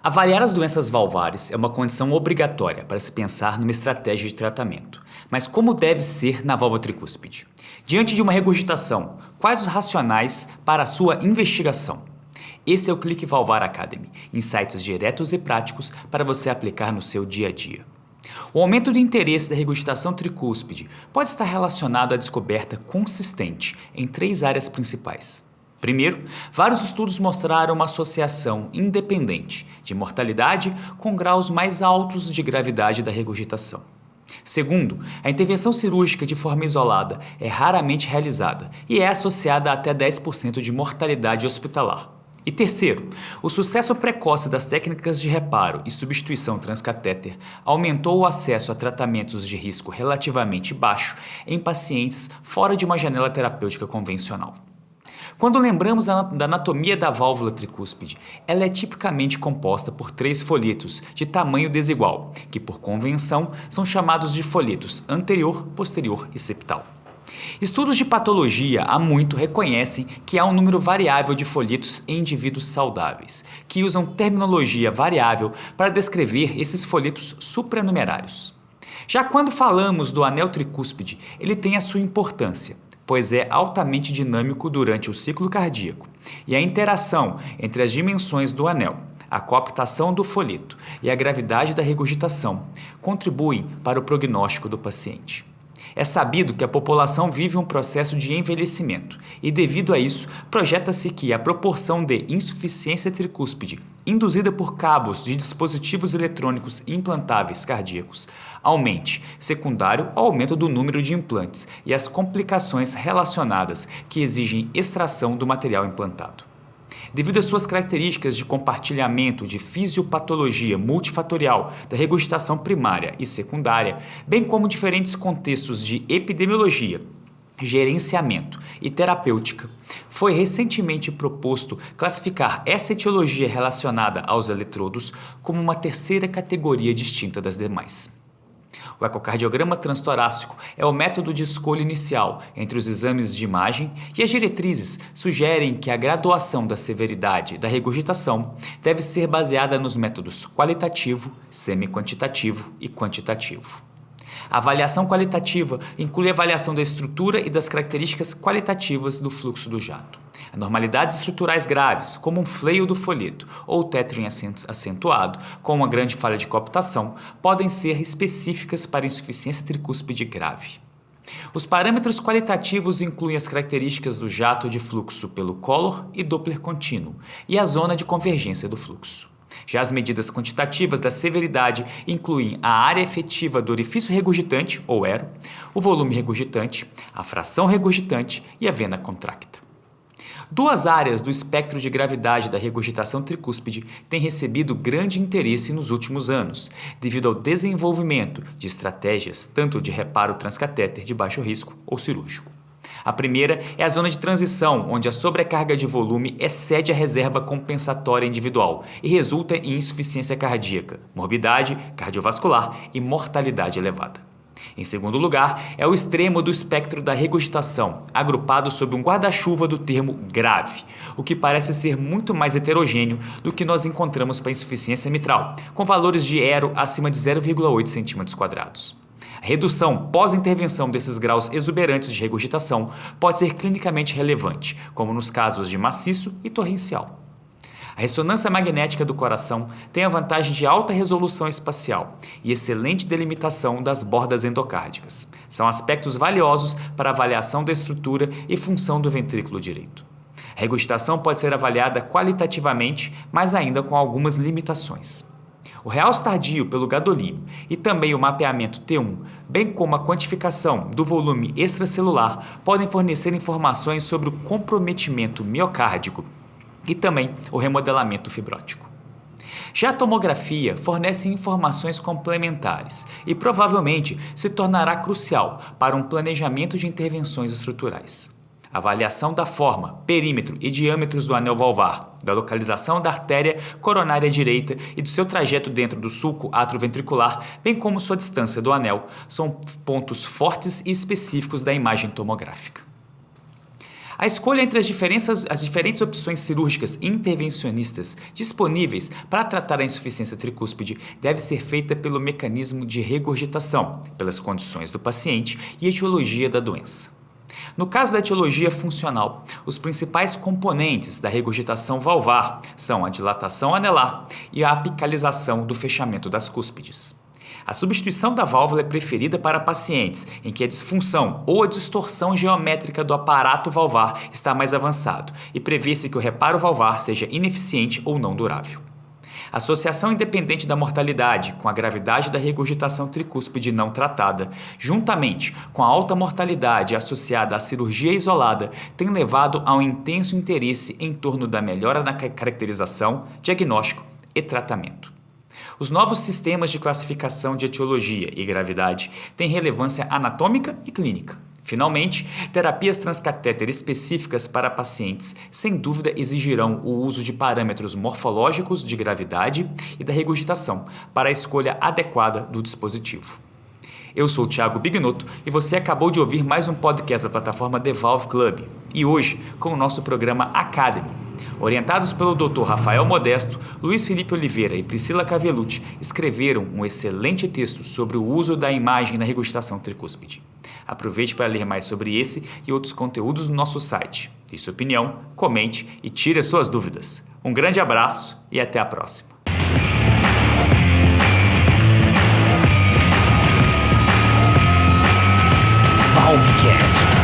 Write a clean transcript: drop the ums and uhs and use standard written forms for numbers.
Avaliar as doenças valvares é uma condição obrigatória para se pensar numa estratégia de tratamento. Mas como deve ser na válvula tricúspide? Diante de uma regurgitação, quais os racionais para a sua investigação? Esse é o Clique Valvar Academy, insights diretos e práticos para você aplicar no seu dia a dia. O aumento do interesse da regurgitação tricúspide pode estar relacionado à descoberta consistente em 3 áreas principais. Primeiro, vários estudos mostraram uma associação independente de mortalidade com graus mais altos de gravidade da regurgitação. Segundo, a intervenção cirúrgica de forma isolada é raramente realizada e é associada a até 10% de mortalidade hospitalar. E terceiro, o sucesso precoce das técnicas de reparo e substituição transcatéter aumentou o acesso a tratamentos de risco relativamente baixo em pacientes fora de uma janela terapêutica convencional. Quando lembramos da anatomia da válvula tricúspide, ela é tipicamente composta por 3 folhetos de tamanho desigual, que por convenção são chamados de folhetos anterior, posterior e septal. Estudos de patologia há muito reconhecem que há um número variável de folhetos em indivíduos saudáveis, que usam terminologia variável para descrever esses folhetos supranumerários. Já quando falamos do anel tricúspide, ele tem a sua importância, pois é altamente dinâmico durante o ciclo cardíaco, e a interação entre as dimensões do anel, a coaptação do folheto e a gravidade da regurgitação contribuem para o prognóstico do paciente. É sabido que a população vive um processo de envelhecimento e, devido a isso, projeta-se que a proporção de insuficiência tricúspide induzida por cabos de dispositivos eletrônicos implantáveis cardíacos aumente, secundário ao aumento do número de implantes e as complicações relacionadas que exigem extração do material implantado. Devido às suas características de compartilhamento de fisiopatologia multifatorial da regurgitação primária e secundária, bem como diferentes contextos de epidemiologia, gerenciamento e terapêutica, foi recentemente proposto classificar essa etiologia relacionada aos eletrodos como uma terceira categoria distinta das demais. O ecocardiograma transtorácico é o método de escolha inicial entre os exames de imagem e as diretrizes sugerem que a graduação da severidade da regurgitação deve ser baseada nos métodos qualitativo, semi-quantitativo e quantitativo. A avaliação qualitativa inclui a avaliação da estrutura e das características qualitativas do fluxo do jato. Anormalidades estruturais graves, como um fleio do folheto ou tétron acentuado com uma grande falha de coaptação, podem ser específicas para insuficiência tricúspide grave. Os parâmetros qualitativos incluem as características do jato de fluxo pelo Collor e Doppler contínuo e a zona de convergência do fluxo. Já as medidas quantitativas da severidade incluem a área efetiva do orifício regurgitante, ou ERO, o volume regurgitante, a fração regurgitante e a vena contracta. 2 áreas do espectro de gravidade da regurgitação tricúspide têm recebido grande interesse nos últimos anos, devido ao desenvolvimento de estratégias tanto de reparo transcatéter de baixo risco ou cirúrgico. A primeira é a zona de transição, onde a sobrecarga de volume excede a reserva compensatória individual e resulta em insuficiência cardíaca, morbidade cardiovascular e mortalidade elevada. Em segundo lugar, é o extremo do espectro da regurgitação, agrupado sob um guarda-chuva do termo grave, o que parece ser muito mais heterogêneo do que nós encontramos para insuficiência mitral, com valores de ERO acima de 0,8 cm². A redução pós-intervenção desses graus exuberantes de regurgitação pode ser clinicamente relevante, como nos casos de maciço e torrencial. A ressonância magnética do coração tem a vantagem de alta resolução espacial e excelente delimitação das bordas endocárdicas. São aspectos valiosos para a avaliação da estrutura e função do ventrículo direito. A regurgitação pode ser avaliada qualitativamente, mas ainda com algumas limitações. O realce tardio pelo gadolínio e também o mapeamento T1, bem como a quantificação do volume extracelular, podem fornecer informações sobre o comprometimento miocárdico e também o remodelamento fibrótico. Já a tomografia fornece informações complementares e provavelmente se tornará crucial para um planejamento de intervenções estruturais. A avaliação da forma, perímetro e diâmetros do anel valvar, da localização da artéria coronária direita e do seu trajeto dentro do sulco atrioventricular, bem como sua distância do anel, são pontos fortes e específicos da imagem tomográfica. A escolha entre as diferentes opções cirúrgicas e intervencionistas disponíveis para tratar a insuficiência tricúspide deve ser feita pelo mecanismo de regurgitação, pelas condições do paciente e etiologia da doença. No caso da etiologia funcional, os principais componentes da regurgitação valvar são a dilatação anelar e a apicalização do fechamento das cúspides. A substituição da válvula é preferida para pacientes em que a disfunção ou a distorção geométrica do aparato valvar está mais avançado e prevê-se que o reparo valvar seja ineficiente ou não durável. A associação independente da mortalidade com a gravidade da regurgitação tricúspide não tratada, juntamente com a alta mortalidade associada à cirurgia isolada, tem levado a um intenso interesse em torno da melhora na caracterização, diagnóstico e tratamento. Os novos sistemas de classificação de etiologia e gravidade têm relevância anatômica e clínica. Finalmente, terapias transcatéter específicas para pacientes sem dúvida exigirão o uso de parâmetros morfológicos de gravidade e da regurgitação para a escolha adequada do dispositivo. Eu sou o Thiago Bignotto e você acabou de ouvir mais um podcast da plataforma The Valve Club. E hoje, com o nosso programa Academy. Orientados pelo Dr. Rafael Modesto, Luiz Felipe Oliveira e Priscila Cavellucci, escreveram um excelente texto sobre o uso da imagem na regurgitação tricúspide. Aproveite para ler mais sobre esse e outros conteúdos no nosso site. Dê sua opinião, comente e tire as suas dúvidas. Um grande abraço e até a próxima. Valvecast.